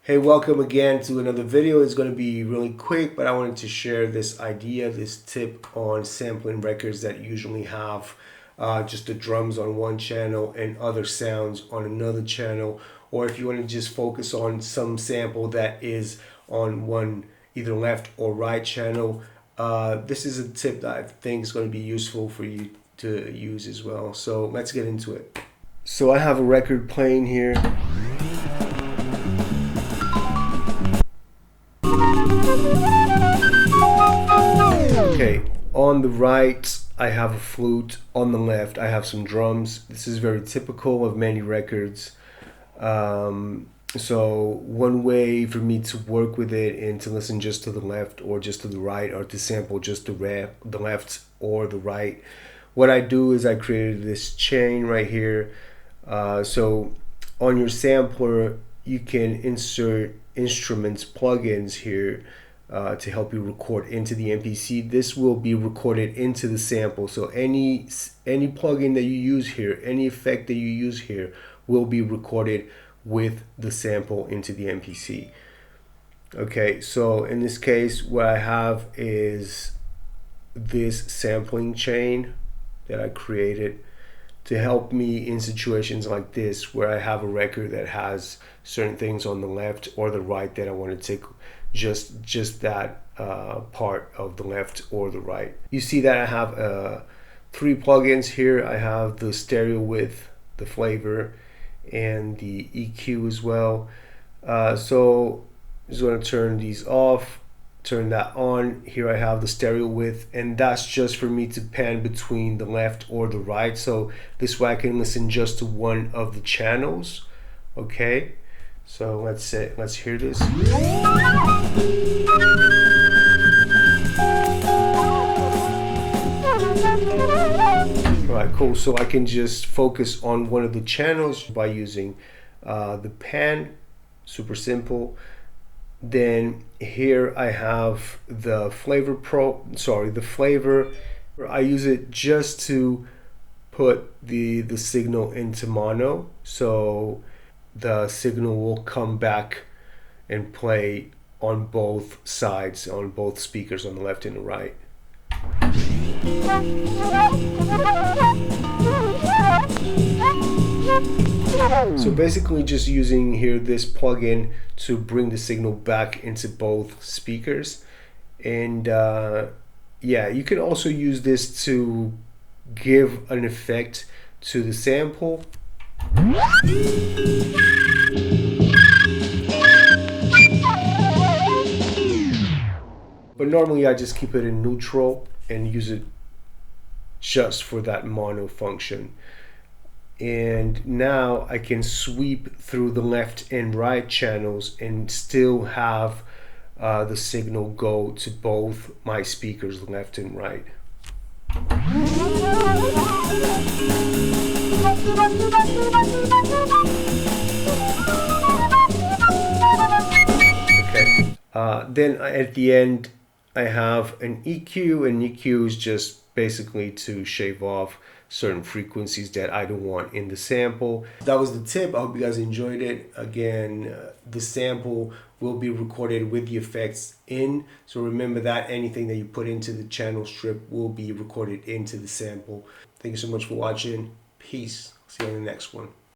Hey, welcome again to another video. It's going to be really quick, but I wanted to share this idea, this tip on sampling records that usually have just the drums on one channel and other sounds on another channel, or if you want to just focus on some sample that is on one either left or right channel. This is a tip that I think is going to be useful for you to use as well. So let's get into it. So I have a record playing here. Okay, on the right I have a flute, on the left I have some drums. This is very typical of many records. So one way for me to work with it and to listen just to the left or just to the right, or to sample just the left or the right, what I do is I created this chain right here. So on your sampler you can insert instruments plugins here to help you record into the MPC. This will be recorded into the sample. So any plugin that you use here, any effect that you use here will be recorded with the sample into the MPC. Okay, so in this case what I have is this sampling chain that I created to help me in situations like this where I have a record that has certain things on the left or the right that I want to take just that part of the left or the right. You see that I have 3 plugins here. I have the stereo width, the flavor, and the EQ as well. So I'm just going to turn these off, turn that on. Here I have the stereo width, and that's just for me to pan between the left or the right, so this way I can listen just to one of the channels. Okay, so let's hear this. Alright, cool. So I can just focus on one of the channels by using the pan. Super simple. Then here I have the flavor the flavor. I use it just to put the signal into mono, so the signal will come back and play on both sides, on both speakers, on the left and the right. So basically just using here this plugin to bring the signal back into both speakers. And yeah, you can also use this to give an effect to the sample. But normally I just keep it in neutral and use it just for that mono function. And now I can sweep through the left and right channels and still have the signal go to both my speakers, left and right. Okay, then at the end I have an EQ, and EQ is just basically to shave off certain frequencies that I don't want in the sample. That was the tip. I hope you guys enjoyed it. Again, the sample will be recorded with the effects in, so remember that anything that you put into the channel strip will be recorded into the sample. Thank you so much for watching. Peace. See you in the next one.